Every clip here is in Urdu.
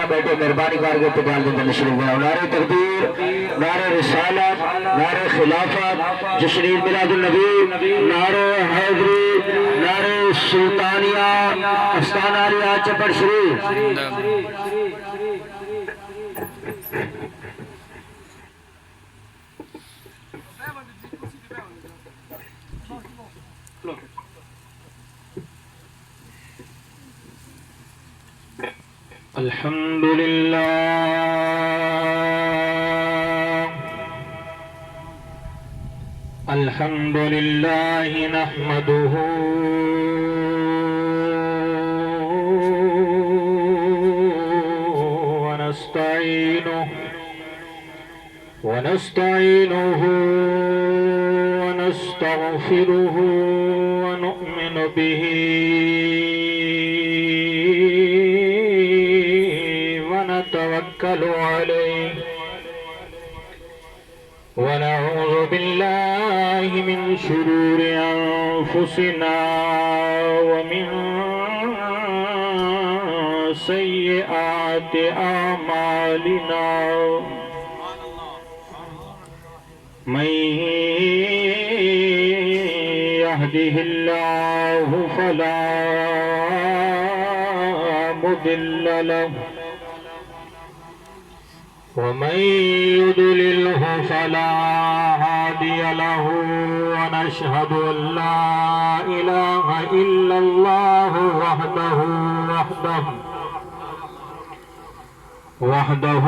جہاں بیٹھے مہربانی کر کے پٹال دن تشریف لے آؤ. نعرہ تکبیر، نعرہ رسالت، نعرہ خلافت، جشن میلاد النبی، نعرہ حیدری، نعرہ سلطانیہ، استان عالیہ چپڑ شریف. الحمدللہ الحمدللہ نحمده ونستعينه ونستغفره ونؤمن به ونتوكل عليه ونعوذ بالله من شرور أنفسنا ومن سيئات أعمالنا من يهده الله فلا مضل له ومن يضلله فلا هادي له ونشهد أن لا إله إلا الله وحده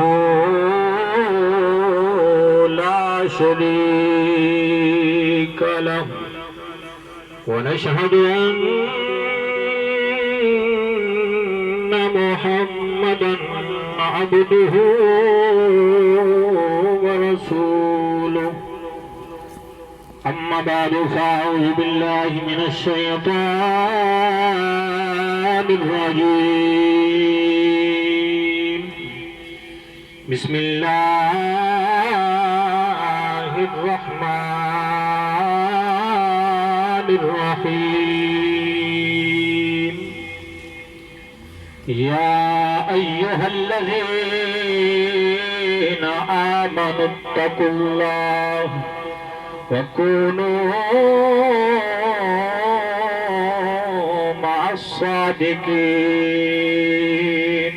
لا شريك له ونشهد أن محمدا عبده ورسوله. أما بعد فأعوذ بالله من الشيطان الرجيم. بسم الله الرحمن الرحيم. يا أيها الذين آمنوا اتقوا الله وكونوا مع الصادقين.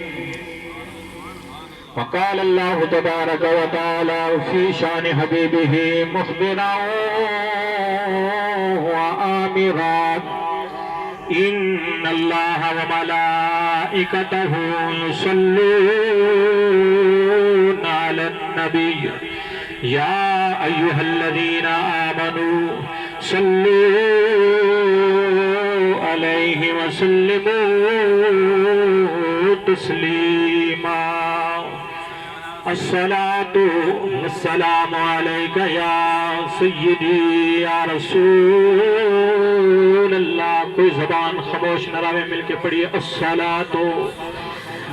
وقال الله تبارك وتعالى في شان حبيبه مخبرا وآمرا إن الله وملائكته يصلون على النبي يا أيها الذين آمنوا صلوا عليه وسلموا تسليما. الصلاة والسلام عليك يا سيدي يا رسول اللہ. کوئی زبان خاموش نہ رہے، مل کے پڑھیے. الصلاة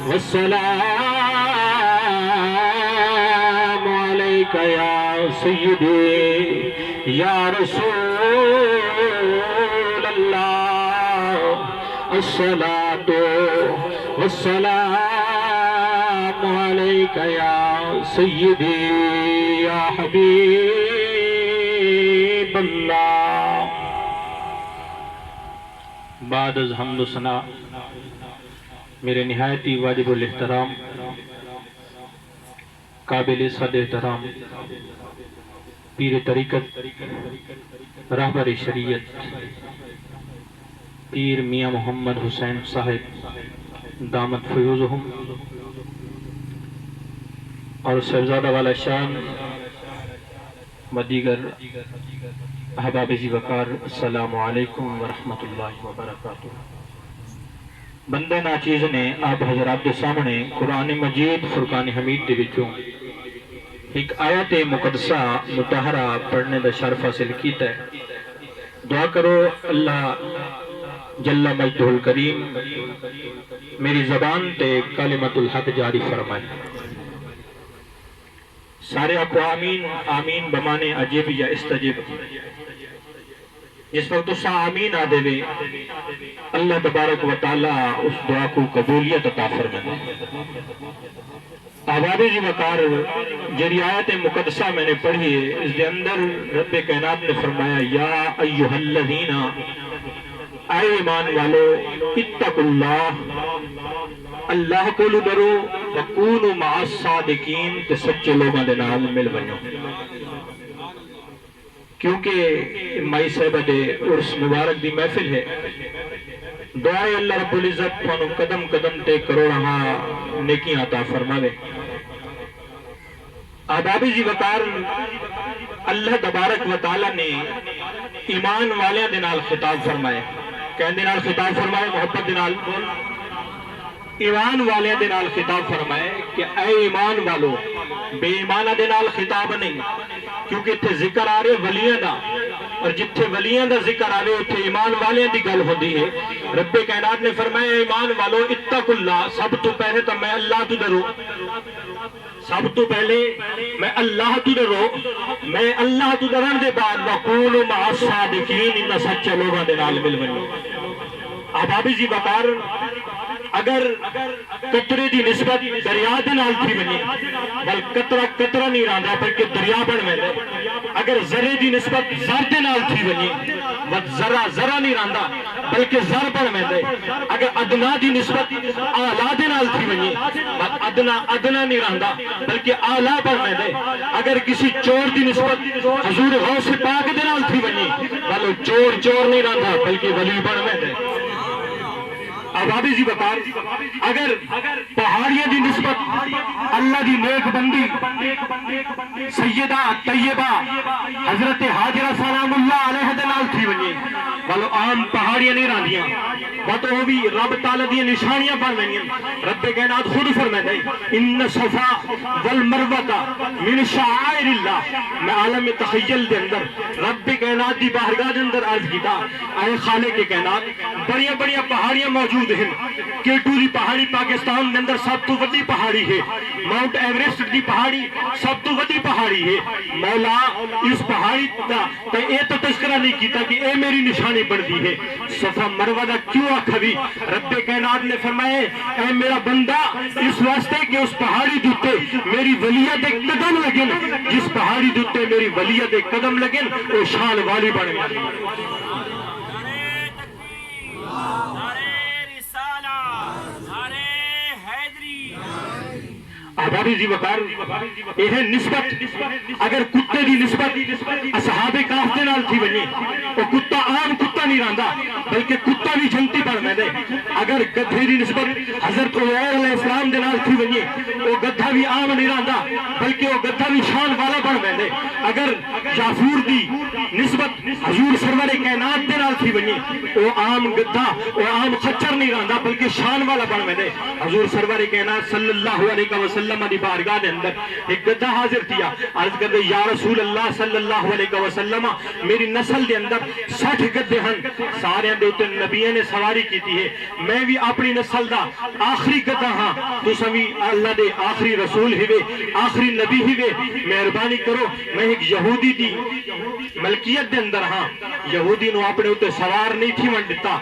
والسلام عليك يا سيدي يا رسول الله. الصلاة والسلام عليك يا سيدي يا حبيب الله. بعد از حمد و ثنا میرے نہایتی واجب الاحترام قابل صد احترام پیر طریقت رہبر شریعت پیر میاں محمد حسین صاحب دامت فیوزہم اور صاحبزادہ والا شان و دیگر احباب ذی وقار، السلام علیکم ورحمۃ اللہ وبرکاتہ. بندہ ناچیز نے آپ حضرات کے سامنے قرآن مجید فرقان حمید دے وچوں ایک آیت مقدسہ مطہرہ پڑھنے دا شرف حاصل کیتا ہے. دعا کرو اللہ جل مجدہ الکریم میری زبان تے کلمۃ الحق جاری فرمائے. سارے آنکھو آمین آمین بمانے عجب یا استجب. جس وقت اس آمین آ دے اللہ تبارک و تعالی اس دعا کو قبولیت عطا فرمائے۔ احباب جی وقار جری آیت مقدسہ میں نے پڑھی ہے، اس کے اندر رب کائنات نے فرمایا یا ایھا الذین، اے ایمان والو، اتقوا اللہ، اللہ کو ڈرو، وکونوا مع الصادقین، تے سچے لوگاں دے نال مل بنو۔ کیونکہ مائی صاحبہ دے عرس مبارک دی محفل ہے، دعائے اللہ رب العزت تھانوں قدم قدم تے کروڑاں نیکیاں عطا فرماوے۔ آدابی جی وقار اللہ تبارک و تعالی نے ایمان والیاں دے نال خطاب فرمائے، کہندے نال خطاب فرمائے، محبت دے نال بول، ایمان والیاں دے نال خطاب فرمائے کہ اے ایمان والو، بے ایمانہ دے نال خطاب نہیں، کیونکہ اتھے ذکر آ رہے ولیاں دا، اور جتھے ولیاں دا ذکر آ رہے اتھے ایمان والیاں دی گل ہوندی ہے۔ رب کائنات نے فرمایا ایمان والو اتقوا اللہ، سب تو پہلے تو میں اللہ تو ڈرو، سب تو پہلے میں اللہ تو ڈرو، میں اللہ تو ڈرن دے بعد وکونوا مع الصادقین، ان سچے لوگاں دے نال مل بنو۔ احبابی جی وقار اگر قطرے دی نسبت دریا دے نال تھی بنی، بل قطرہ قطرہ نہیں رہندا بلکہ دریا بن ویندے۔ اگر ذرے دی نسبت زر دے نال تھی بنی، بل ذرہ ذرہ نہیں رہندا بلکہ زر بن ویندے۔ اگر ادنا دی نسبت اعلیٰ دے نال تھی بنی، بل ادنا ادنا نہیں رہندا بلکہ اعلیٰ بن ویندے۔ اگر کسی چور دی نسبت حضور غوث پاک دے نال تھی بنی، بل چور چور نہیں رہندا بلکہ ولی بن ویندے۔ احبابی جی وقار اگر پہاڑیاں دی نسبت اللہ دی نیک بندی سیدہ طیبہ حضرت حاجرہ سلام اللہ علیہ دے نال تھی ونجے، والو عام پہاڑیاں نہیں راندیاں، بات وہ بھی رب تعالیٰ دی نشانیاں بن رہی ہیں۔ رب کائنات خود فرمائے ان صفا والمروہ من شعائر اللہ۔ میں عالم تخیل دے اندر رب کائنات دی بارگاہ دے اندر عرض کیتا، اے خالق کائنات بڑیاں بڑیاں پہاڑیاں موجود ہیں، کیٹو دی پہاڑی پاکستان دے اندر سب تو وڈی پہاڑی ہے، ماؤنٹ ایوریسٹ دی پہاڑی سب تو وڈی پہاڑی ہے۔ مولا اس پہاڑی دا تے اے تو تذکرہ نہیں کیتا کہ اے میری نشانی بن دی ہے، صفا مروہ دا کیوں آکھوی؟ رب کائنات نے فرمائے اے میرا بندہ اس واسطے کہ اس پہاڑی دوتے میری ولیت ایک قدم لگن، جس پہاڑی دوتے میری ولیت ایک قدم لگن وہ شان والی بن گئی۔ احبابی جی وقار یہ ہے نسبت، اگر کتے دی نسبت اصحاب کہف دے نال تھی ونجے، وہ کتا عام کتا نہیں رہندا بلکہ کتا بھی جنتی بن ویندے۔ اگر گدھے دی نسبت حضرت عزیر علیہ السلام دے نال تھی ونجے، وہ گدھا بھی عام نہیں رہندا بلکہ وہ گدھا بھی شان والا بن ویندے۔ اگر جافور دی نسبت حضور سرور کائنات دے نال تھی ونجے، وہ عام گدھا وہ عام خچر نہیں رہندا بلکہ شان والا بن ویندے۔ حضور سرور کائنات صلی اللہ علیہ وسلم دی بارگاہ دے اندر ایک گدھا حاضر کیا، عرض کر دے یا رسول اللہ صلی اللہ علیہ وسلم میری نسل دے اندر 60 گدھے ہن، سارے دے اوتے نبیوں نے سواری کیتی ہے، میں بھی اپنی نسل دا آخری گدھا ہاں، تساں بھی اللہ دے آخری رسول ہوئے آخری نبی ہوئے، مہربانی کرو میں ایک یہودی دی ملکیت دے اندر ہاں، یہودی نو اپنے اوتے سوار نہیں تھی ون دتا۔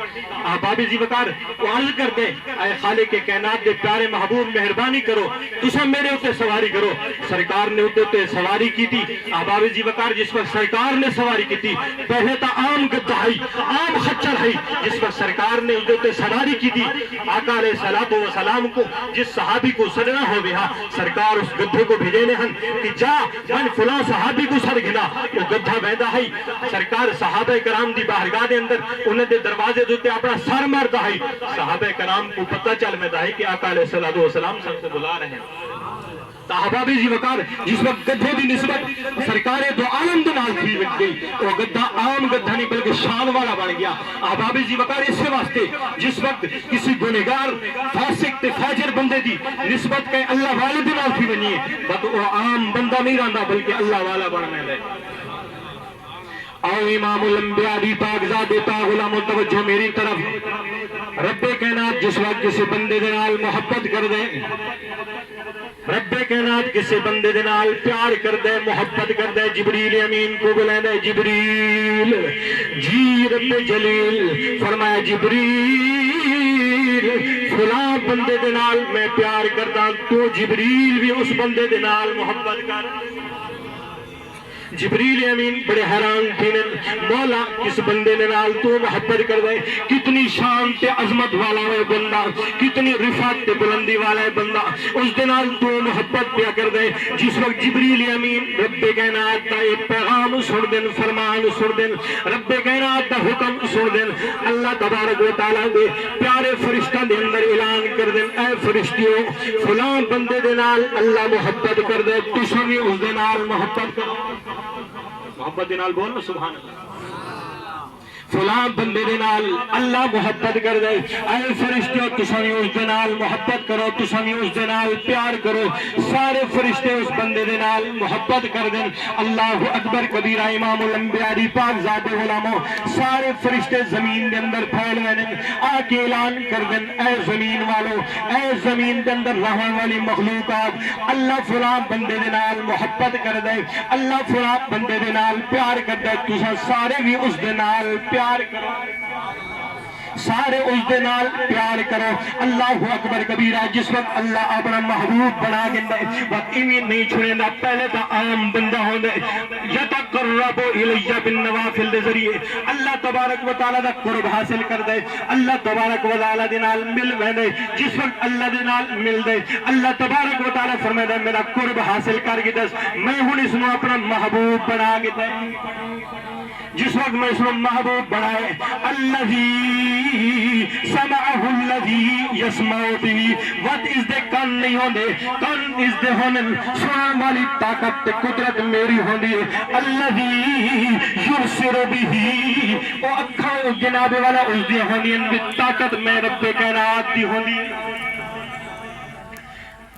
احبابی جی وقار وہ عرض کر دے اے خالق کائنات دے پیارے محبوب مہربانی کرو تساں میرے اوتے سواری کرو۔ سرکار نے اوتے سواری کی تھی۔ احبابی جی وقار جس وقت سرکار نے سواری کی تھی پہلے تا عام گدھا ہے عام خچر ہے، جس وقت سرکار نے اوتے سواری کی تھی آقا علیہ الصلوۃ والسلام کو جس صحابی کو سڑنا ہو گیا، سرکار اس گدھے کو بھیجے نے ہن کہ جا من فلاں صحابی کو سڑ گنا، وہ گدھا ویندا ہے۔ سرکار صحابہ کرام دی بارگاہ دے اندر انہاں دے دروازے دے اوتے اپنا سر ماردا ہے، صحابہ کرام کو پتہ چل ویندا ہے کہ آقا علیہ الصلوۃ والسلام سب سے بلا رہے ہیں۔ احبابی جی وقار جس وقت گدھے دی نسبت سرکار دو عالم دے نال تھی گئی، وہ گدھا عام گدھا نہیں بلکہ شان والا بن گیا۔ احبابی جی وقار اس واسطے جس وقت کسی گنہگار فاسق تے فاجر بندے دی نسبت کہ اللہ والے دے نال تھی ونجے، بس وہ عام بندہ نہیں رہندا بلکہ اللہ والا بن ویندا۔ آؤ امام الانبیاء دی پاکزادے پاک غلام توجہ میری طرف، رب کائنات جس وقت کسی بندے دے نال محبت کر دے، رب کائنات کائنات کسی بندے دے نال پیار کردے محبت کردے جبریل امین کو بلائے جبریل جی رب جلیل فرمایا جبریل فلاں بندے دے نال میں پیار کردا تو جبریل بھی اس بندے دے نال محبت کر جبریل امین بڑے حیران تھے مولا کس بندے نے نال تو محبت کر دے کتنی شان تے عظمت والا ہے بندہ کتنی رفعت تے بلندی والا ہے بندہ اس دے نال تو محبت پیا کر دے جس وقت جبریل امین رب کائنات دا ایک پیغام سن دین فرمان سن دین رب کائنات دا حکم سن دین اللہ تبارک و تعالی دے پیارے فرشتہ دے اندر اعلان کر دین اے فرشتیوں فلاں بندے دے نال اللہ محبت کر دے تساں وی اس دے نال محبت کرو محبت دے نال بولنا سبحان اللہ فلاں بندے دے نال اللہ محبت کر دے اے فرشتے تساں اس دے نال محبت کرو تساں اس دے نال پیار کرو سارے فرشتے اس بندے دے نال محبت کر دیں اللہ اکبر کبیرہ امام الانبیاء دی پاک ذات غلاموں سارے فرشتے زمین دے اندر پھیل گئے آ کے اعلان کر دیں اے زمین والو اے زمین دے اندر رہنے والی مخلوقات اللہ فلاں بندے دے نال محبت کر دے اللہ فلاں بندے دے نال پیار کر دے تساں سارے بھی اس دے نال پیار کرو سارے اس دے نال پیار کرو اللہ اکبر کبیرہ جس وقت اللہ اپنا محبوب بنا گندے وقت ایمی نہیں چھوڑیں دا پہلے تا عام بندہ ہوں دے یتقرب الیہ بالنوافل دے ذریعے اللہ تبارک و تعالیٰ دا قرب حاصل کر دے اللہ تبارک و تعالیٰ دے نال مل دے جس وقت اللہ دے نال مل دے اللہ تبارک و تعالیٰ فرمائے دے میرا قرب حاصل کر گی دس میں ہوں اس میں اپنا محبوب بنا گی دے جس وقت میں اس میں محبوب بنائے اللذی سمعہ اللذی یسمعو بھی وقت اس دے کن نہیں ہوندے کن اس دے ہوندے سنان والی طاقت تے قدرت میری ہوندی اللذی یرسر بھی او اکھاں جناب والا اس دے ہوندی طاقت میں رب کائنات دی ہوندی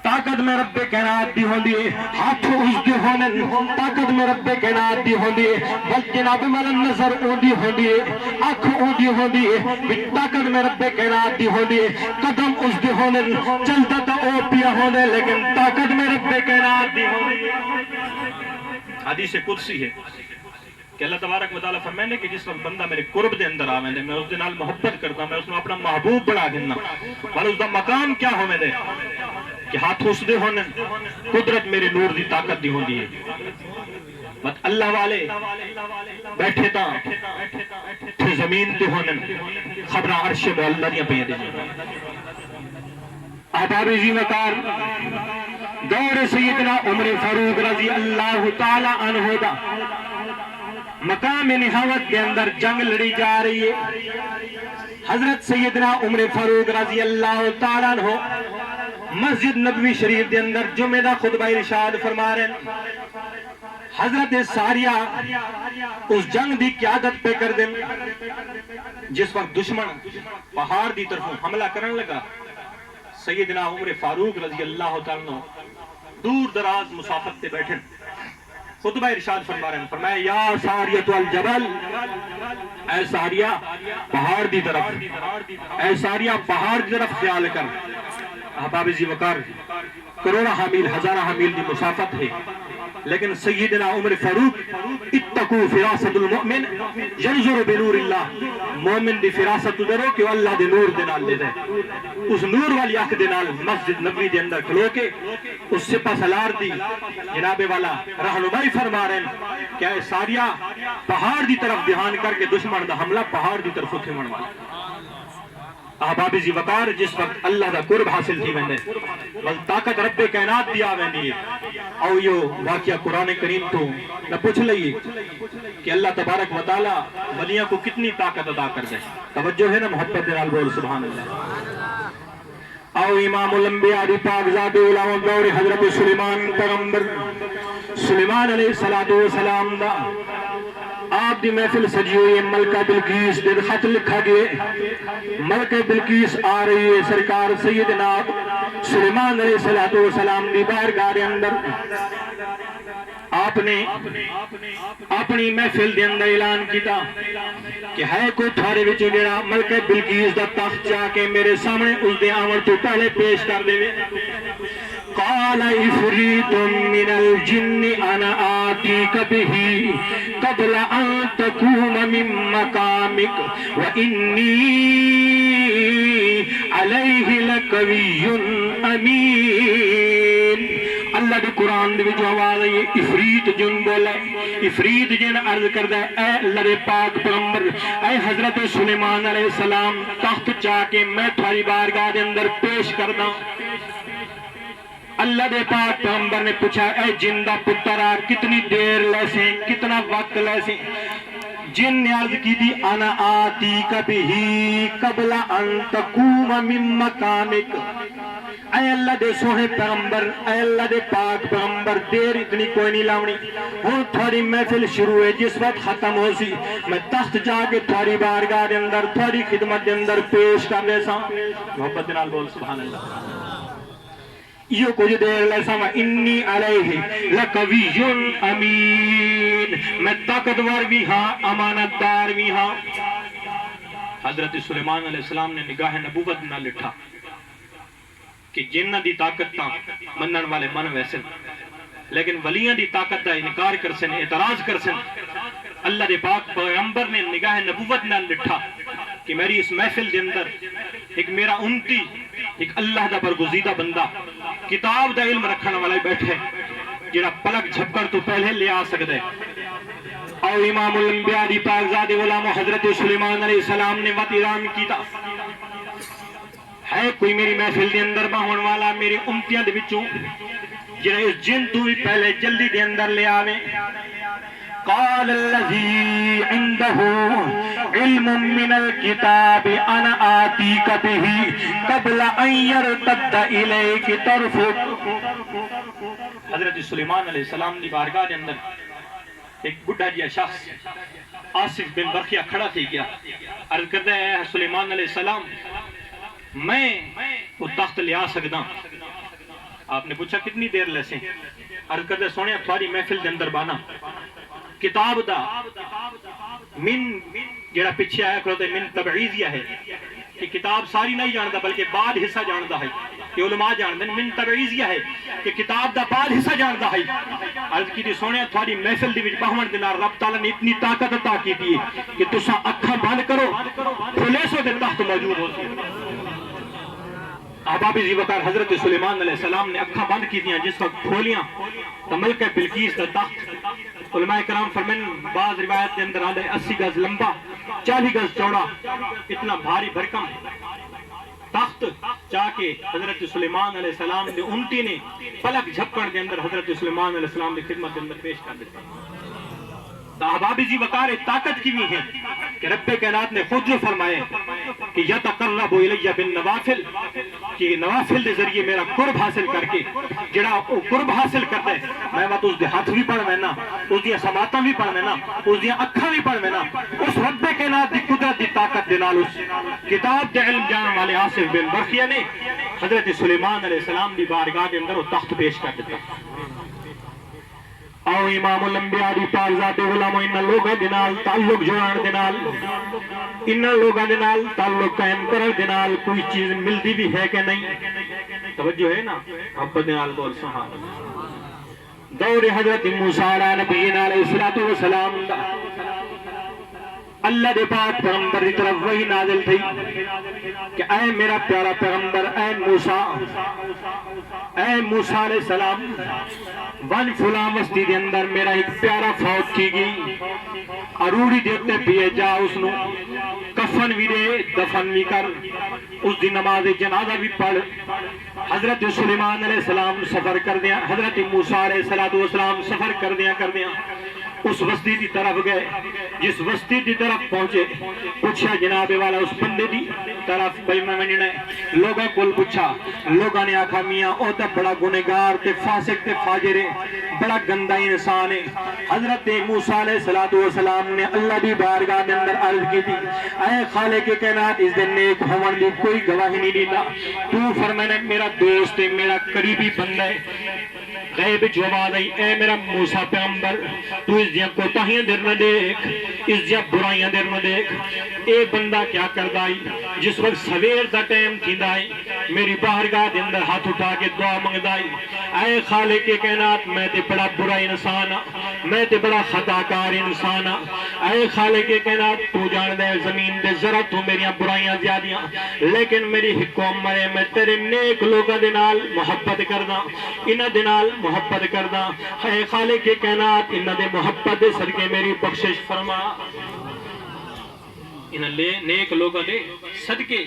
طاقت میں رب کائنات دی ہوندی ہے ہاتھ اس دی ہونن طاقت میں رب کائنات دی ہوندی ہے بل جناب والا نظر اوندی ہوندی ہے آنکھ اوندی ہوندی ہے طاقت میں رب کائنات دی ہوندی ہے قدم اس دی ہونن چلتا تا او پیا ہوندے لیکن طاقت میں رب کائنات دی ہوندی ہے حدیث قدسی ہے کہ اللہ تبارک و تعالیٰ فرمائے کہ جس وقت بندہ میرے قرب دے اندر آویں دے میں اس دے نال محبت کرتا میں اس میں اپنا محبوب بنا دینا والا اس دا مقام کیا ہونے دے کہ ہاتھ اس دے ہونے قدرت میرے نور دی طاقت دی ہوندی ہے بس اللہ والے بیٹھے تا تھے زمین تے ہونے خبرہ عرش اللہ دیاں پہ دے احباب عزیز وقار دور سیدنا عمر فاروق رضی اللہ تعالی عنہ دا مقام نہاوت کے اندر جنگ لڑی جا رہی ہے حضرت سیدنا عمر فاروق رضی اللہ تعالیٰ عنہ مسجد نبوی شریف کے اندر جمعہ دا خطبہ ارشاد فرما رہے ہیں حضرت ساریہ اس جنگ دی قیادت پہ کر دیں جس وقت دشمن پہاڑ دی طرف حملہ کرنے لگا سیدنا عمر فاروق رضی اللہ تعالیٰ عنہ دور دراز مسافت تے بیٹھے خطبہ ارشاد فرما رہے ہیں فرمایا یا ساریت الجبل اے ساریہ پہاڑ دی طرف اے ساریہ پہاڑ دی طرف خیال کر احباب ذی وقار کروڑہ حامیل ہزارہ حامیل دی مسافت ہے لیکن سیدنا عمر فاروق اتقو فراست المؤمن ینظر بنور اللہ مومن دی فراست درو کہ اللہ دے نور دے نال لے دے اس نور والی آنکھ دے نال مسجد نبوی دے اندر کھلو کے اس سپہ سالار دی جناب والا رہنمائی فرما رہے ہیں کہ اے ساریہ پہاڑ دی طرف دھیان کر کے دشمن دا حملہ پہاڑ دی طرف اٹھے والا احباب ذی وقار جس وقت اللہ دا قرب حاصل تھی ویندے بل طاقت رب کائنات دیا ویندی ہے او یہ واقعہ قرآن کریم تو نہ پوچھ لئیے کہ اللہ تبارک و تعالی ولیاں کو کتنی طاقت عطا کر دے توجہ ہے نا محبت دلال بول سبحان اللہ او امام الانبیاء دی پاک ذات علامہ دور حضرت سلیمان پیغمبر سلیمان علیہ السلام دا آپ دی محفل سجی ہوئی ہے ملکہ بلقیس دے خط لکھا گئے ملکہ بلقیس آ رہی ہے سرکار سیدنا سلیمان علیہ السلام دی بارگاہ دے اندر آپ نے اپنی محفل دے اندر اعلان کیتا کہ ہے کوئی تھارے وچوں جڑا ملکہ بلقیس دا تخت چاہ کے میرے سامنے اس دے آمن تو پہلے پیش کر دے قال عفریت من الجن انا آتیک بہ قبل ان تقوم من مقامک وانی علیہ لقوی امین. اللہ دے قرآن دے وچ آواز آئی عفریت جن بولا. عفریت جن عرض کردہ اے اللہ دے پاک پیغمبر، اے حضرت سلیمان علیہ السلام، تخت چاہ کے میں تھوڑی بارگاہ دے اندر پیش کردہ. اللہ دے پاک پیغمبر نے پوچھا اے جن دا پترا کتنی دیر لیسیں، کتنا وقت لیسیں؟ جن نے عرض کی دی انا آتیک بہی قبل ان تقوم من مقامک. اے اللہ دے سوہے پیغمبر، اے اللہ دے پاک پیغمبر، دیر اتنی کوئی نہیں لاؤنی. ہوں تھوڑی محفل شروع ہے، جس وقت ختم ہو سی میں تخت جا کے تھوڑی بارگاہ دے اندر تھوڑی خدمت دے اندر پیش کر دے سا. محبت نال بول سبحان اللہ. یہ کچھ دیر لیسا انی علیہ لقوی امین، میں طاقتور بھی ہاں، امانت دار بھی ہاں. حضرت سلیمان علیہ السلام نے نگاہ نبوت نہ لٹھا کہ جنہ دی طاقت تا منن والے من ویسن، لیکن ولیاں دی طاقت دا انکار کر سن، اعتراض کر سن. اللہ دے پاک پیغمبر نے نگاہ نبوت نہ لٹھا کہ میری اس محفل دے اندر ایک میرا امتی، ایک اللہ دا برگزیدہ بندہ، کتاب دا علم رکھنے والا بیٹھے جڑا پلک جھپکر تو پہلے لے آ سکتے. اور امام الانبیاء دی پاکزاد غلام حضرت سلیمان علیہ السلام نے وقت اعلان کیتا ہے کوئی میری محفل دے اندر باہن والا میرے امتیاں دے بچوں جنہیں اس جن تو بھی پہلے جلدی دے اندر لے آوے. قال الذي عنده علم من الكتاب انا آتيك به قبل ان يرتد اليك طرفك. حضرت سلیمان علیہ السلام دی بارگاہ دے اندر ایک بڑھا جیا شخص آصف بن برخیہ کھڑا تھی گیا. عرض کرتا ہے اے سلیمان علیہ السلام، میں وہ تخت لے آ سکتا. آپ نے پوچھا کتنی دیر لیسیں؟ عرض کرتا ہے سونے تھوڑی محفل دے اندر بانا کتاب دا من جڑا پیچھے آیا کرو تے من تبعیضیہ ہے کہ کتاب ساری نہیں جانتا بلکہ بعد حصہ جانتا ہے. کہ علماء جانتے ہیں من تبعیضیہ ہے کہ کتاب دا بعد حصہ جانتا ہے. عرض کی دی سونے تھوڑی محفل دی وچ باہمن دے نال رب تعالیٰ نے اتنی طاقت عطا کی دی کہ تساں اکھاں بند کرو کھلے سو دے تخت موجود ہو سی. احباب ذی وقار حضرت سلیمان علیہ السلام نے اکھاں بند کی دیاں، جس وقت کھولیاں تو ملکہ بلقیس دا تخت علماء کرام فرمین بعض روایت کے اندر آدھے 80 گز لمبا 40 گز چوڑا اتنا بھاری بھرکم تخت چاہ کے حضرت سلیمان علیہ السلام نے امتی نے پلک جھپکن کے اندر حضرت سلیمان علیہ السلام کی خدمت کے اندر پیش کر دیتا. احباب ذی وقار طاقت کی بھی ہے کہ رب کائنات نے خود جو فرمائے کہ یتقرب الی بالنوافل، کہ نوافل دے ذریعے میرا قرب حاصل کر کے جڑا قرب حاصل کرتا ہے میں وقت اس دے ہاتھ بھی پڑھ میں نا، اس دیا سماعتاں بھی پڑھ میں نا، اس دیا اکھاں بھی پڑھ میں نا. اس رب کائنات دی قدرت دی طاقت دے نال اس کتاب دے علم جان والے آصف بن برخیہ نے حضرت سلیمان علیہ السلام دی بارگاہ دے اندر وہ تخت پیش کر دیتا. اور امام الانبیاء دی پاکزاد غلام ان لوگاں دے نال تعلق جوڑن دے نال ان لوگاں دے نال تعلق قائم کرن دے نال کوئی چیز ملتی بھی ہے کہ نہیں؟ توجہ ہے نا؟ محبت نال بول سبحان اللہ. دور حضرت موسیٰ علیہ نبینا علیہ السلام دا اللہ دے پاک پیغمبر دی طرف وہی نازل تھی کہ اے میرا پیارا پیغمبر، اے موسیٰ علیہ السلام، ون فلاں وستی دے اندر میرا ایک پیارا فوت کی گئی، اروڑی دیتے پیے جا اس نو کفن بھی دے دفن بھی کر، اس دی نماز جنازہ بھی پڑھ. حضرت سلیمان علیہ السلام سفر کر دیا، حضرت موسیٰ علیہ السلام سفر کر دیا اس وستی دی طرف گئے. جس وستی دی طرف پہنچے پوچھا جناب والا اس بندے دی طرف بھئی میں مننا ہے. لوگاں کل پوچھا، لوگاں نے آکھا میاں او تا بڑا گنہگار تے فاسق تے فاجر ہے، بڑا گندہ انسان ہے. حضرت موسیٰ علیہ السلام نے اللہ دی بارگاہ دے اندر عرض کی تھی اے خالق کائنات اس دن نیک ہون دی کوئی گواہی نہیں دیتا، تو فرمایا میرا دوست ہے، میرا قریبی بندہ ہے. غیب جواب آئی اے میرا موسیٰ پیغمبر تو اس دیا کوتاہیاں در نہ دیکھ، اس دیا برائیاں در نہ دیکھ. اے بندہ کیا کر دائی جس وقت سویر دا ٹائم تھی دائی میری بارگاہ دے اندر ہاتھ اٹھا کے دعا منگدا اے خالق کائنات میں تے بڑا برا انسان ہاں، میں تے بڑا خطا کار انسان ہاں، اے خالق کائنات تو جان دے زمین دے ذرا تو میریاں برائیاں زیادیاں، لیکن میری حکم ہے میں تیرے نیک لوگاں دے نال محبت کردا، انہاں دے نال محبت کردا، اے خالق کائنات انہاں دے محبت دے صدقے میری بخشش فرما، انہاں نیک لوگاں دے صدقے،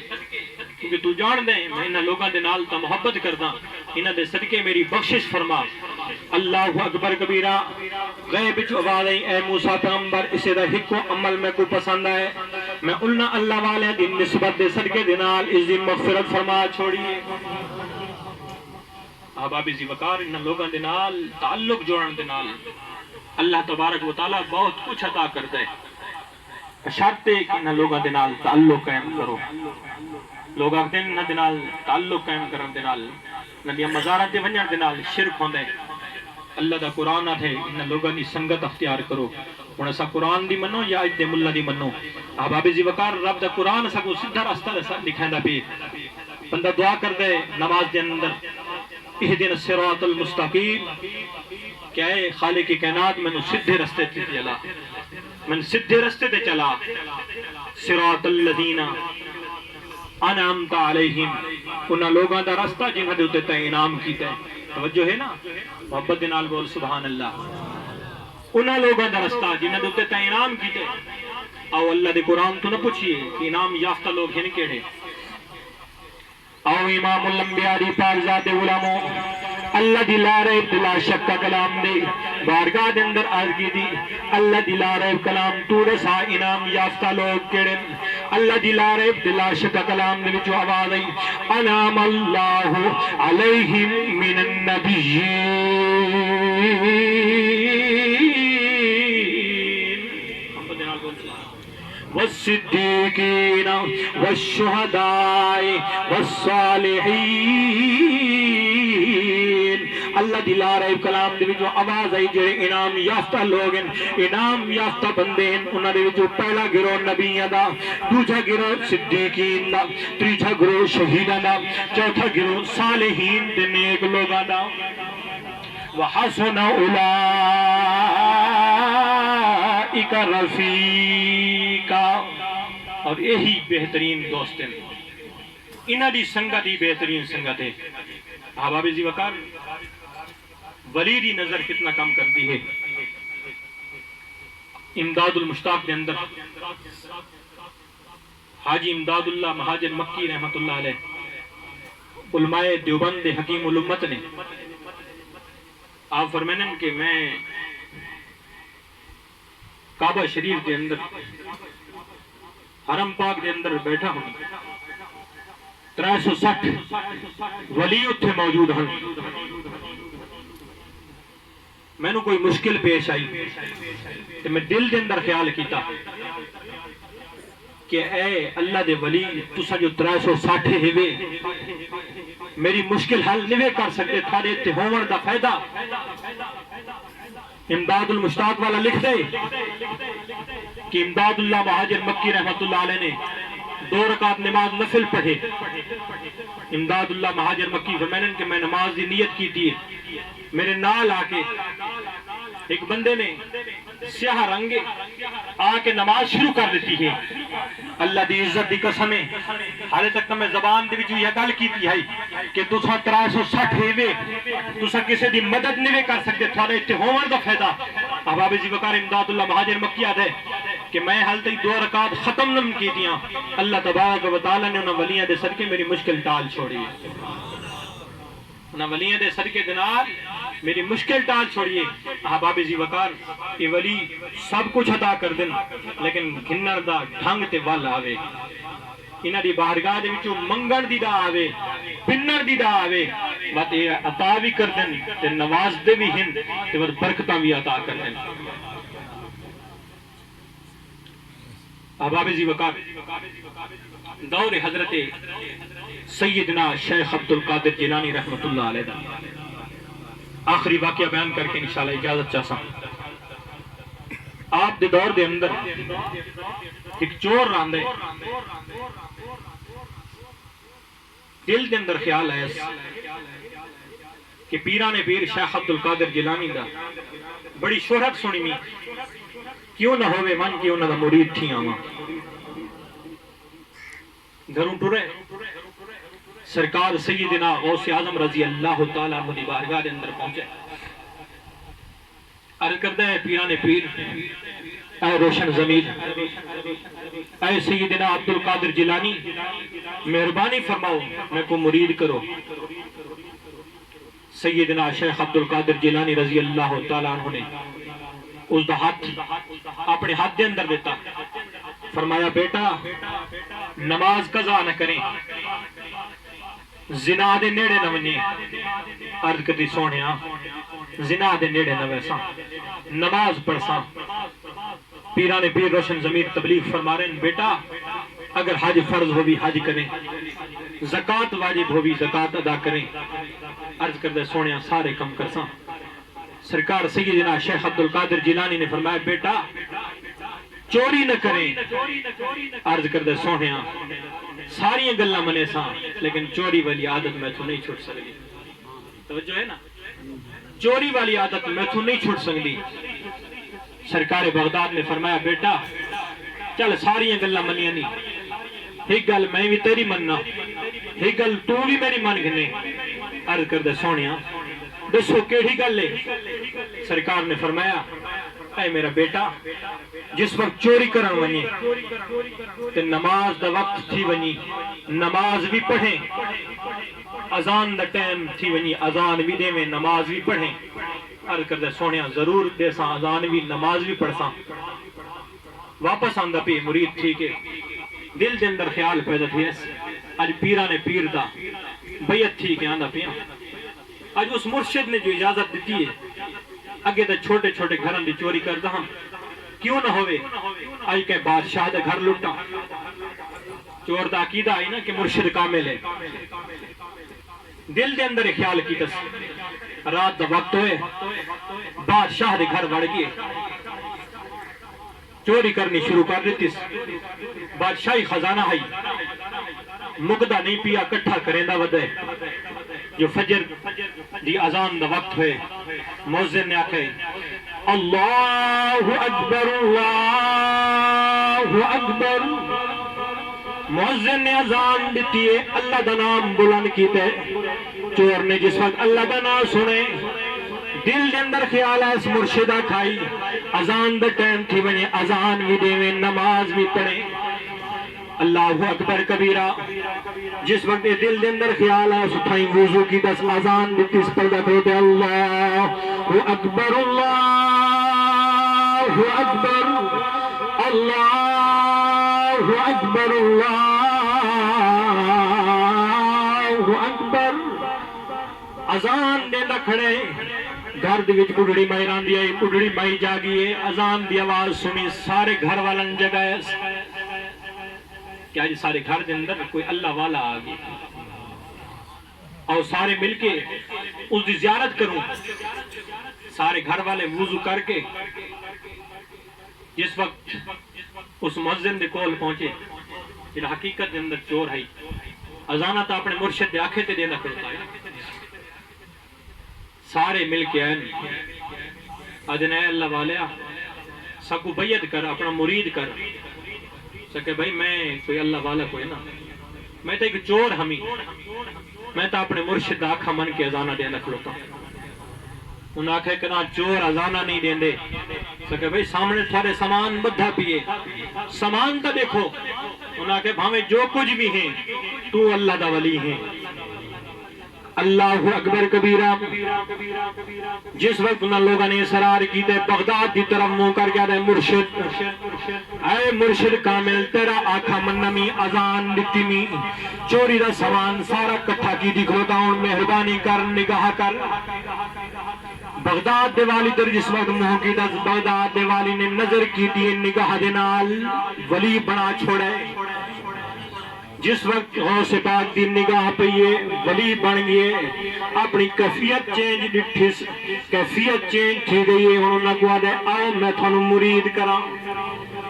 کیونکہ تو جان دے میں انہاں لوگاں دے نال تا محبت کردا، انہاں دے صدقے میری بخشش فرما۔ اللہ اکبر کبیرہ، غیب وچ آواز آئی اے موسیٰ پیغمبر اسے دا ہکو عمل میں کو پسند آئے، میں انہاں اللہ والے دی نسبت دے صدقے دے نال اس دی مغفرت فرما چھوڑیے۔ احباب ذی وقار انہاں لوگاں دے نال تعلق جوڑن دے نال اللہ تبارک و تعالیٰ بہت کچھ عطا کرتا ہے، شرط ہے کہ انہاں لوگاں دے نال تعلق قائم کرو۔ لوگ آکھتے ہیں انہاں دے نال تعلق قائم کرن دے نال انہاں دیاں مزاراں تے ونجن دے نال شرک ہوندا ہے۔ اللہ دا قرآن ہے انہاں لوگاں دی سنگت اختیار کرو، ہن اسا قرآن دی منو یا اج دے ملہ دی منو۔ احباب ذی وقار رب دا قرآن اسا کو سیدھا راستہ دکھائندا پے، بندہ دعا کردا ہے نماز دے اندر اہدنا الصراط المستقیم، کہ اے خالق کائنات میں سیدھے رستے تے چلا، میں سیدھے رستے تے چلا، صراط الذین انعمت علیہم، انہاں لوگاں دا رستہ جنہاں دے اوتے تے انعام کیتا ہے۔ توجہ ہے نا، محبت دے نال بول سبحان اللہ۔ انہاں لوگاں دا رستہ جنہاں دے اوتے تے انعام کیتا ہے۔ او اللہ دے قرآن تو نہ پوچھئے کہ انعام یافتہ لوگ ہیں کیڑے، او امام الانبیاء دی پاکزاد علماء اللہ دی لا ریب لا شک کا کلام دے بارگاہ دے اندر عرض کی دی، اللہ دی لا ریب کلام تو رسا انعام یافتہ لوگ کیڑے، اللہ دی لا ریب لا شک کا کلام دے وچوں آواز آئی انعم اللہ علیہم من النبیین، والصدیقین والشہداء والصالحین۔ اللہ دی لا ریب کلام دے وچوں آواز آئی جڑے انعام یافتہ لوگ ہیں، انعام یافتہ بندے ہیں، انہاں دے وچوں پہلا گروہ نبیاں دا، دوجا گروہ صدیقین دا، تیجا گروہ شہیداں دا، چوتھا گروہ صالحین دے نیک لوگاں دا۔ وحسن اولئک رفیقا، اور یہی بہترین دوست ہیں، انہاں دی سنگت ہی بہترین سنگت ہے۔ احباب ذی وقار ولی دی نظر کتنا کم کرتی ہے۔ امداد المشتاق دے اندر حاجی امداد اللہ مہاجر مکی رحمت اللہ علیہ علماء دیوبند حکیم الامت نے آپ فرمائیں کہ میں کعبہ شریف دے اندر حرم پاک دے اندر بیٹھا ہوں، 360 ولی اتھے موجود ہیں، میں نے کوئی مشکل پیش آئی تو میں دل دے اندر خیال کیتا کہ اے اللہ دے ولی تسا جو 360 ہوئے میری مشکل حل نہیں کر سکتے، تھارے تے ہون دا فائدہ۔ امداد المشتاق والا لکھ دے کہ امداد اللہ مہاجر مکی رحمت اللہ علیہ نے 2 رکعت نماز نفل پڑھے۔ امداد اللہ مہاجر مکی فرمائیں کہ میں نماز دی نیت کی تھی، میرے نال آکے ایک بندے نے سیاہ رنگ آ کے نماز شروع کر دیتی ہے۔ اللہ دی عزت دی قسم ہے حالے تک میں زبان دی وچ یہ گل کیتی ہے کہ تساں 360 ہوئے تساں کسی دی مدد نہیں کر سکتے، تھوڑے تے ہون دا فائدہ۔ احباب ذی وقار امداد اللہ مہاجر مکی آدھے کہ میں حال تک 2 رکعت ختم نم کی دیاں، اللہ تبارک و تعالیٰ نے انہاں ولیاں دے صدقے میری مشکل ٹال چھوڑی، انہاں ولیاں دے صدقے دنال میری مشکل ٹال چھوڑیے۔ احباب ذی وقار یہ ولی سب کچھ عطا کر دن لیکن گھنر دا ڈھنگ تے وال آوے، انہاں دی بارگاہ دے وچوں منگن دی دا آوے، پنر دی دا آوے، بات یہ عطا بھی کر دن تے نواز دے بھی ہن تے برکتاں بھی عطا کر دن۔ احباب ذی وقار دور حضرت سیدنا شیخ عبدالقادر جیلانی رحمت اللہ علیہ دا آخری واقعہ بیان کر کے انشاءاللہ اجازت چاہتا ہوں۔ آپ دے دور دے اندر ایک چور راندے دل دے اندر خیال ہے کہ پیران پیر شیخ عبد القادر جیلانی دا بڑی شہرت سنی می کیوں نہ ہوئے من کہ انہاں دا مرید تھی آواں گھروں ٹرے سرکار سیدنا غوث اعظم رضی اللہ تعالیٰ عنہ دی بارگاہ دے اندر پہنچے عرض کردہ ہے پیران پیر اے روشن ضمیر اے سیدنا عبد القادر جیلانی مہربانی فرماؤ میں کو مرید کرو سیدنا شیخ عبد القادر جیلانی رضی اللہ تعالیٰ عنہ نے اس دا ہاتھ اپنے ہاتھ دے اندر دیتا فرمایا بیٹا نماز قضا نہ کریں زنا دے نیڑے نہ ونجیں عرض کرتی سونیا زنا دے نیڑے نہ ویسا نماز پڑھساں پیران پیر روشن ضمیر تبلیغ فرما رہے ہیں بیٹا اگر حج فرض ہو بھی حج کریں زکاة واجب ہو بھی زکاة ادا کریں عرض کردے سونیا سارے کم کرساں سرکار سیدنا شیخ عبد القادر جیلانی نے فرمایا بیٹا چوری نہ کریں عرض کردے سونیا ساری گلہ منے ساں لیکن چوری والی عادت میں تو نہیں چھوٹ سکتی توجہ ہے نا چوری والی عادت میں تو نہیں چھوٹ سکتی سرکار بغداد نے فرمایا بیٹا چل ساری گلہ منیا نہیں ایک گل میں بھی تیری مننا ایک گل تو بھی میری من گنے عرض کردے سونیا دسو کیڑی گل ہے سرکار نے فرمایا اے میرا بیٹا جس وقت چوری کرن ونی تے نماز دا وقت تھی ونی نماز بھی پڑھیں اذان دا ٹائم تھی ونی اذان بھی دے میں نماز بھی پڑھیں عرض کردے سونیا ضرور دے ساں اذان بھی نماز بھی پڑھ ساں واپس آندہ پی مرید تھی کہ دل دے اندر خیال پیدا تھی اج پیران پیر دا بیعت تھی کہ آندہ پی آج اس مرشد نے جو اجازت دیتی ہے اگے تو چھوٹے چھوٹے گھران دی چوری کر دہاں کیوں نہ ہوئے آج کہ بادشاہ دے گھر لٹا چور دا عقیدہ آئی نا کہ مرشد کامل ہے دل دے اندر خیال کی تس رات دا وقت ہوئے بادشاہ دے گھر بڑھ گئے چوری کرنی شروع کر دیتی بادشاہی خزانہ ہے مقدہ نہیں پیا کٹھا کریں دا ودے جو فجر دی اذان دا وقت ہوئے موزن نے آکھے اللہ اکبر اللہ اکبر موزن نے اذان دیتی ہے اللہ دا نام بلند کیتے چور نے جس وقت اللہ دا نام سنے دل دے اندر خیال ہے اس مرشدہ کھائی اذان دا ٹائم تھی بنی اذان بھی دے میں نماز بھی پڑھیں اللہ اکبر کبیرہ جس وقت دل دے اندر خیال ہے ستھائی وضو کی دس اذان دیتی اس پر دکھوتے اللہ اکبر اللہ اکبر اللہ اکبر اللہ اکبر اذان دے کھڑے گھر دے وچ بڑھڑی مائی راندی ہے بڑھڑی مائی جاگی ہے اذان دی آواز سنی سارے گھر والن جگہ کہ آج سارے گھر دے اندر کوئی اللہ والا آگی اور سارے مل کے اس دی زیارت کروں سارے گھر والے وضو کر کے جس وقت اس مؤذن دے کول پہنچے جن حقیقت دے اندر چور ہے اذانہ تا اپنے مرشد دے آنکھیں تے دینا کرتا ہے سارے مل کے آئین آدھن اے اللہ والیا سکو بیعت کر اپنا مرید کر سکے بھائی میں کوئی اللہ والا کوئی نا میں تو ایک چور ہمیں میں تو اپنے مرشد آنکھا من کے اذانہ دینا کھلوتا انہاں آنکھیں کہ نا چور اذانہ نہیں دیں دے سکے بھائی سامنے تھوڑے سامان بدھا پیئے سامان تا دیکھو انہاں آنکھیں بھامیں جو کچھ بھی ہیں تو اللہ دا ولی ہیں اللہ اکبر کبیرہ جس وقت انہاں لوگوں نے سرار کی تے بغداد دی طرف منہ کر گیا دے مرشد اے مرشد کامل تیرا آنکھا منمی اذان دیتی می چوری دا سامان سارا کٹھا کی دکھوتا ہوں مہربانی کر نگاہ کر بغداد دے والی در جس وقت منہ کی دس بغداد دے والی نے نظر کی دی نگاہ دے نال ولی بنا چھوڑے جس وقت غوث پاک دی نگاہ پہیے ولی بن گئے اپنی کیفیت چینج ڈٹھس کیفیت چینج تھی گئی ہے انہوں نے کہا دے آؤ میں تھانو مرید کرا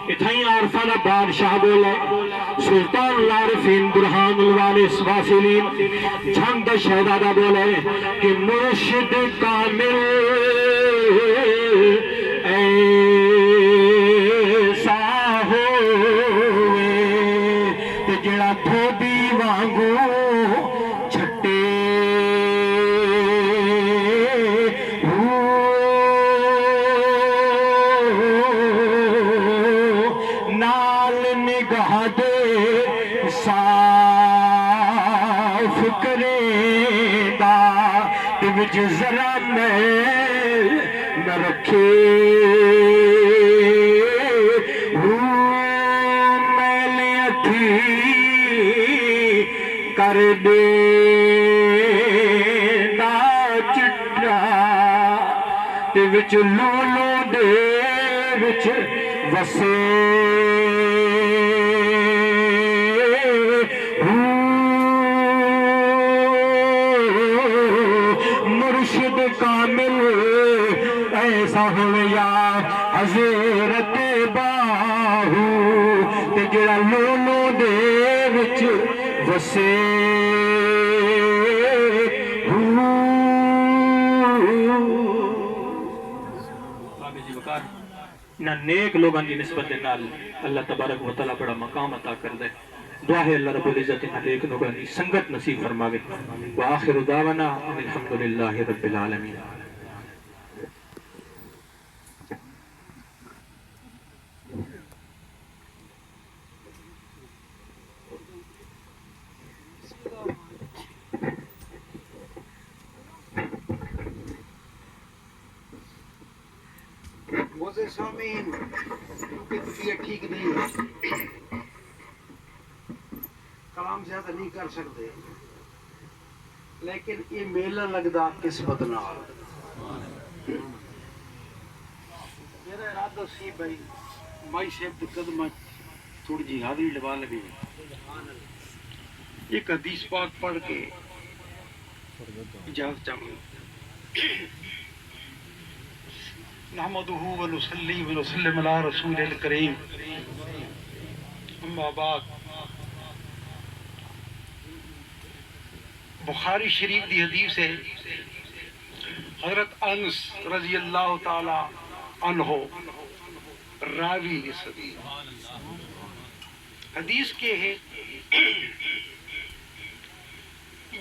اتھائیں عارفانہ بادشاہ بولے سلطان العارفین برہان الوارث واصلین جھنگ شہزادہ بولے کہ مرشد کامل ایسا ہوئے تے جڑا دھوبی وانگو چھٹے نال نگاہ دے صاف کرے دا تے وچ ذرا میل نہ رکھے میل اتھی کر دے دا چٹا تے وچ لولو دے وچ وسے مرشد کامل ایسا ہویا حضرت باہو تے جڑا لولو دے وچ وسے نہ نیک لوگاں دی نسبت نال اللہ تبارک و تعالی بڑا مقام عطا کر دے دعا ہے اللہ رب العزت نہ نیک لوگاں دی سنگت نصیب فرماوے وآخر دعوانا الحمدللہ رب العالمین سامعین کیونکہ طبیعت ٹھیک نہیں ہے کلام زیادہ نہیں کر سکتے لیکن یہ میلہ لگدا قسمت نال میرا ارادہ سی بھائی مائی صاحب کے قدمہ تھوڑی جی حاضری لوا لگی ایک حدیث پاک پڑھ کے اجازت چاہوں نحمده ونصلي ونسلم على رسول الكريم اما بعد بخاری شریف دی حدیث ہے حضرت انس رضی اللہ تعالی عنہ راوی اس حدیث کے ہے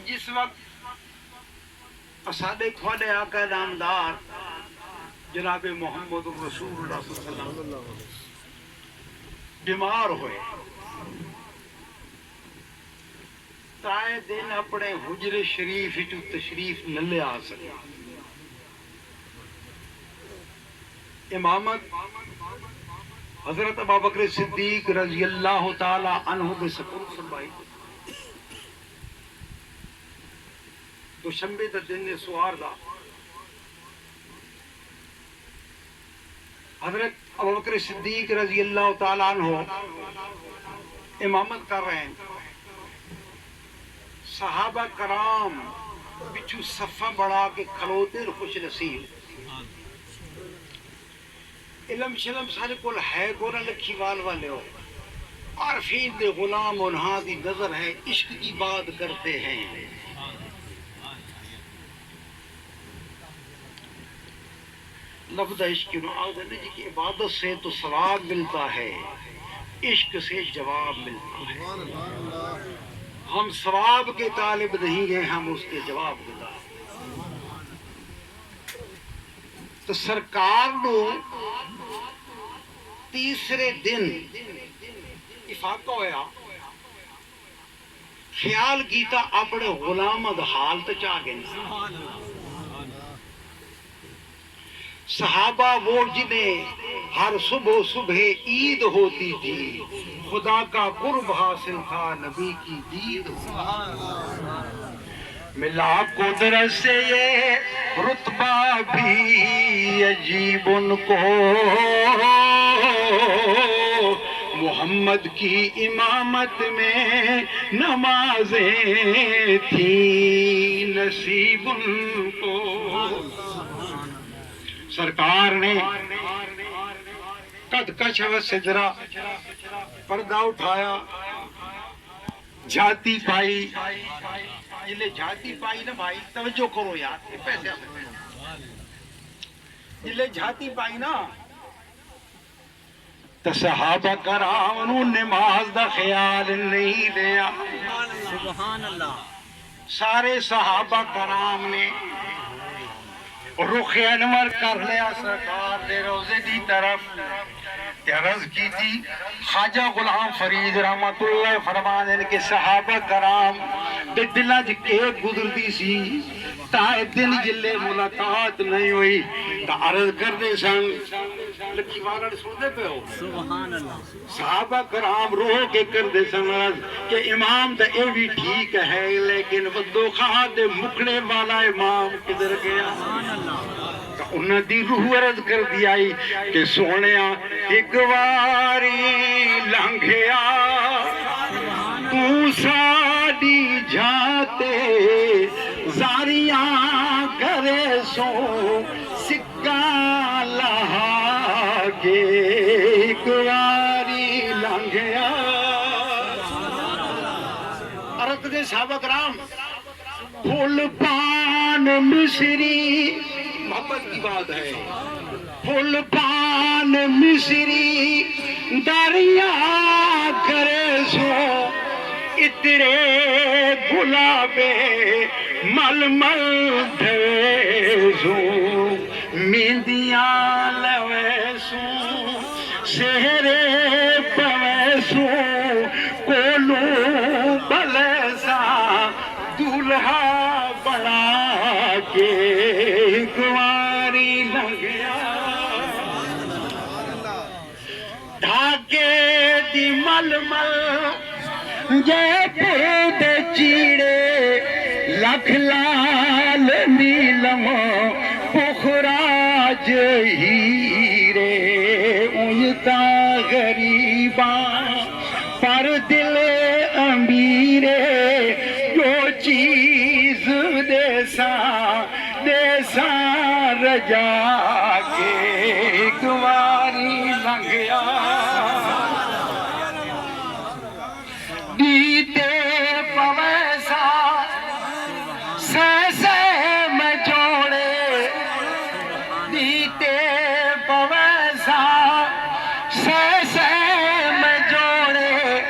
جس وقت اسادے کھوڑے آقا نامدار جناب محمد رسول اللہ صلی اللہ علیہ وسلم بیمار ہوئے تائے دن اپنے حجر شریف جو تشریف نہ لے آ سکے امامت حضرت ابوبکر صدیق رضی اللہ تعالی عنہ کے سپرد فرمائی دوشنبے دا دن سوار دا حضرت ابوبکر صدیق رضی اللہ تعالیٰ عنہ امامت کر رہے ہیں صحابہ کرام بچو صفہ بڑھا کے کھلوتے اور خوش نصیب علم شلم سارے کول ہے گورا لکھی وال والے ہو عارفین دے غلام انہاں دی نظر ہے عشق کی بات کرتے ہیں لفظ عشق کیوں آگے نہیں جی کہ عبادت سے تو ثواب ملتا ہے عشق سے جواب ملتا ہے ہم ثواب کے طالب نہیں ہیں ہم اس کے جواب کے طالب تو سرکار نو تیسرے دن افاقہ ہویا خیال کیتا اپنے غلامت حال تے چاہ گئے صحابہ وہ جنہیں ہر صبح صبح عید ہوتی تھی خدا کا قرب حاصل تھا نبی کی دید ملا قدرت سے یہ رتبہ بھی عجیب ان کو محمد کی امامت میں نمازیں تھیں نصیب ان کو سرکار نے قد کشف سدرا پردہ اٹھایا جاتی پائی جلے جاتی پائی نا بھائی توجہ کرو یار یہ پیسے جلے جاتی پائی نا تو صحابہ کرام انہوں نماز دا خیال نہیں لیا سبحان اللہ سارے صحابہ کرام نے رخ انور کر لیا سرکار دے روزے دی طرف عرض کی تھی خواجہ غلام فرید رحمت اللہ فرمانے کے صحابہ کرام دے دلہ کے گزر دی سی تائے دن جلے ملاقات نہیں ہوئی تا عرض کر دے سن لکھی والا سن دے پہ ہو سبحان اللہ صحابہ کرام روح کے کر دے سن عرض کہ امام دا اے بھی ٹھیک ہے لیکن ودو خواہ دے مکھنے والا امام کدھر گیا سبحان اللہ انہاں دی روح عرض کر دیائی کہ سونیا ایک واری لنگھیا تو ساڑی جاتے زاریاں کرے سو سکا لہا کے ایک واری لنگھیا عرض دے صحابہ کرام پھول پان مصری محبت کی بات ہے پھول پان مصری دریا کرے سو اترے گلابے مل مل دھوے سو مہندیاں لوے سو سہرے پوے سو کولو بلے سا دولہا بڑا کے گواری لگیا دھاگے دی مل مل جے پید چیڑے لکھ لال نیلم پخراج ہیرے اونتا غریباں پر دل امیرے جو چیز دیسا رجا کے گواری لنگیا دیتے پویسا سیسے میں جوڑے دیتے پویسا سیسے میں جوڑے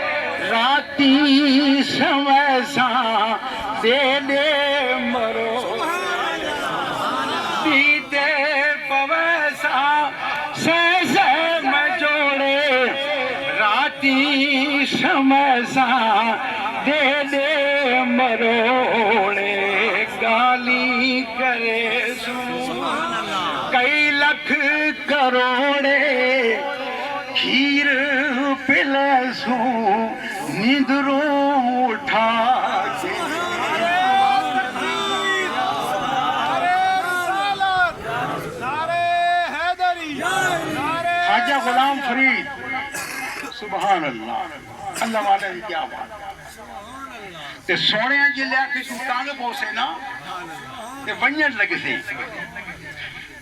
راتی سویسا دے دے مرو دیتے پویسا سیسے میں جوڑے راتی سمیسا دے دے مروڑے گالی کرے سو کئی لکھ کروڑے کھیر پلے سو نیندروں اٹھا کے خواجہ غلام فرید سبحان اللہ اللہ والے کی کیا بات تے سونے جی لے کے سلطان پہنچے نا تے ونجن لگے سے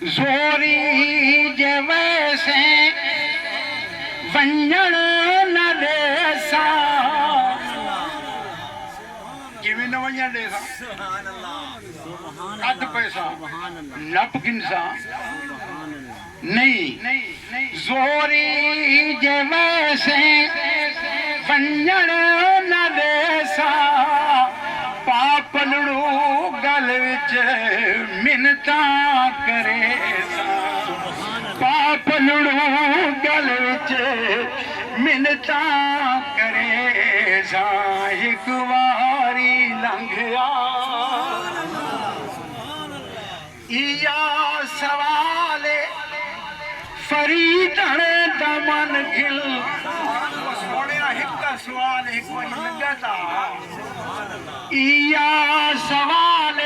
زوری جے ویسے ونجن نہ دیسا کیویں نہ ونجن دیسا قد پیسہ لپ گنسا نہیں زوری جے ویسے ونجن نہ دیسا پاپلڑو گل وچ منتاں کرے سا پاپلڑو گل وچ منتاں کرے سا ایک واری لنگھیا یا سوالے فریدن دمن گل سوڑے ایک کا سوال ایک وہی لگتا یا سوال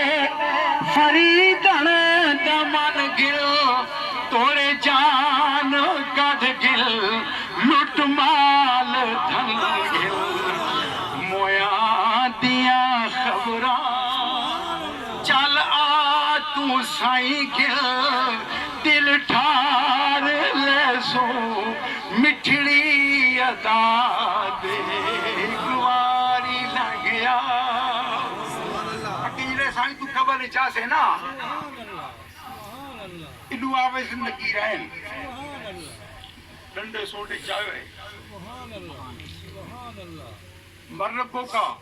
فریدن دمن گل توڑے جان کد گل لٹ مال دھن گل مویا دیا خبراں چل آ تو سائیں گل دل ٹھار لے سو مٹھڑی ادا دے گواری نے چاہ سے نا انو آوے زندگی رہن ڈنڈے سوٹے چاہے من ربوں کا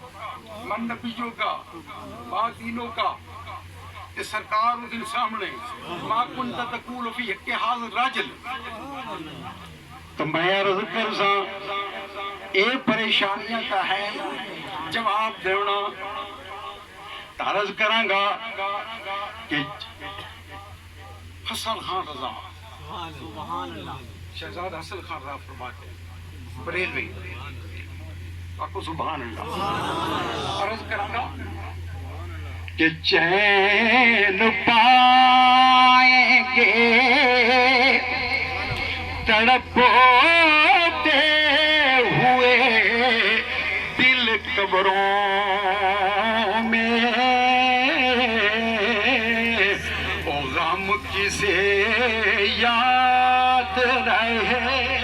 من نبیوں کا بات دینوں کا کہ سرکار اس دن سامنے ما کنت تقول فی حق حاضر الرجل تو میں عرض کرزاں اے پریشانیاں کا ہے جواب دینا عرض کراں گا کہ حسن خان رضا شہزاد حسن خان رضا فرماتے ہیں بریلوی آپ سبحان اللہ عرض کراں گا کہ چین پائیں گے تڑپتے ہوئے دل قبروں میں او غم کسے یاد رہے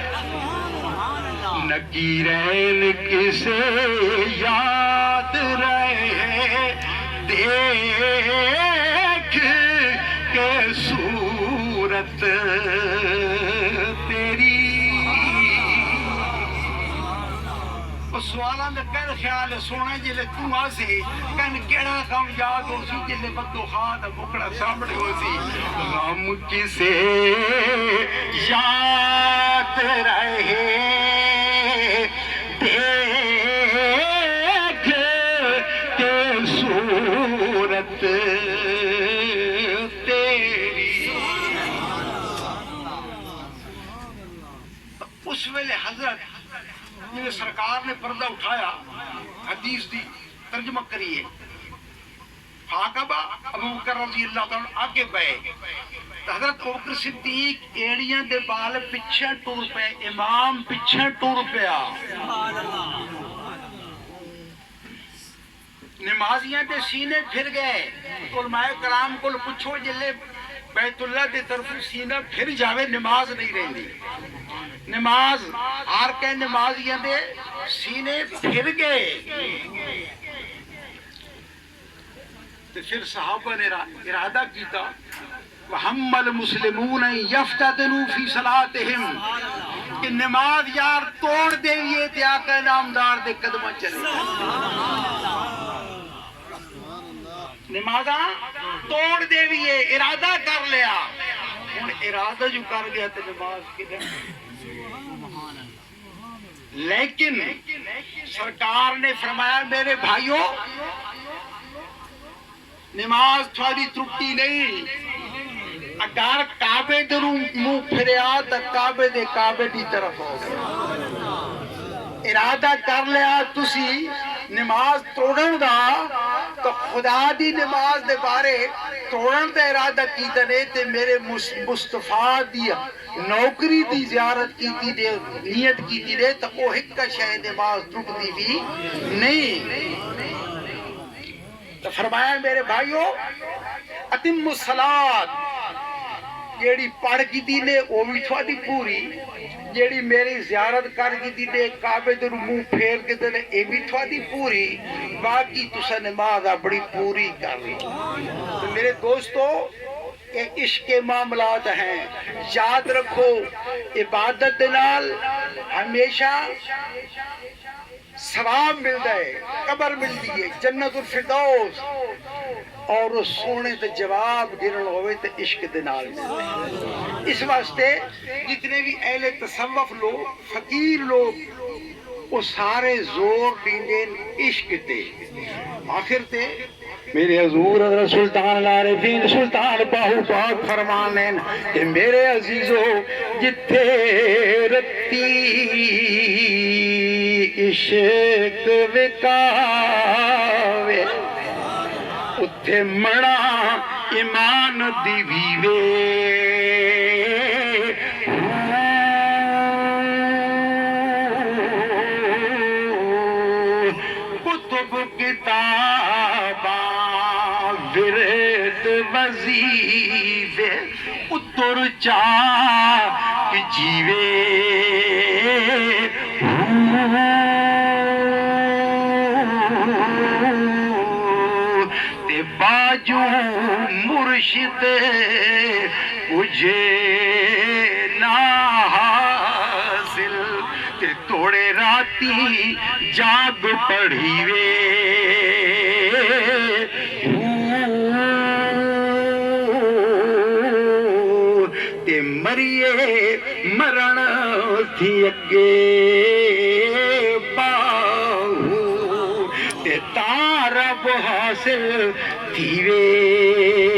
نکیرین کسے یاد رہے دیکھ کے صورت تیری سوالاں دا کہن خیال ہے سونا جلے تو آسے کہن کیڑا کام یاد ہو سی جلے بدو خواہ دا بکڑا سامنے ہو سی غم کسے یاد رہے دیکھ کے صورت تیری اس ویلے حضرت جنہیں سرکار نے پردہ اٹھایا حدیث دی ترجمہ کریے حاکبہ ابو بکر رضی اللہ تعالیٰ آگے بے حضرت ابو بکر صدیق ایڑیاں دے بال پچھے ٹور پہ امام پچھے ٹور پہ نمازیاں دے سینے پھر گئے علماء کرام کو پوچھو جلے بیت اللہ دے طرف سینہ پھر جاوے نماز نہیں رہی نماز ہار کے نمازیاں دے سینے پھر گئے تو پھر صحابہ نے ارادہ کیتا وَحَمَّ الْمُسْلِمُونَ يَفْتَدِنُوا فِي صَلَاتِهِمْ کہ نماز یار توڑ دے یہ تے آقا نامدار دے قدمہ چلے نمازاں توڑ دے بھی یہ ارادہ کر لیا ان ارادہ جو کر گیا تو نماز کدھر لیکن سرکار نے فرمایا میرے بھائیوں نماز تھوڑی ترٹی نہیں اگر کعبے دروں منہ پھریا تو کعبے دی طرف ہو ارادہ کر لیا تسی نماز توڑن دا تو خدا دی نماز دے بارے توڑن دا ارادہ کیتا نے تے میرے مصطفیٰ دی نوکری دی زیارت کیتی دے نیت کیتی دے تو وہ ایک کا شہ نماز ٹوٹ دی بھی نہیں تو فرمایا میرے بھائیوں اتم الصلاۃ جیڑی پڑھ کیتی نے وہ بھی تھوڑی پوری جیڑی میری زیارت کر کی دے کعبے دے منہ پھیر کے دے اے بھی تھوڑی پوری باقی تسا نماز بڑی پوری کر رہی تو میرے دوستو یہ عشق کے معاملات ہیں یاد رکھو عبادت نال ہمیشہ ثواب ملتا ہے قبر ملتی ہے جنت الفردوس اور اس سونے تے جواب گرن ہوئے تے عشق دے نال اس واسطے جتنے بھی اہل تصوف لوگ فقیر لوگ وہ سارے زور دیندے عشق تے آخر تے میرے حضور حضرت سلطان العارفین سلطان باہو پاک فرمانے کہ میرے عزیزو جتھے رتی عشق وکاوے اتھے مڑا ایمان دی ویوے کتب کتاباں ورد وظیفے اتر چاک جیوے باجوں مرشد مجھے نہ حاصل تے توڑے راتی جاگ پڑھی وے تے مریے مرن تھی اگے باہو تے تارب حاصل تھی وے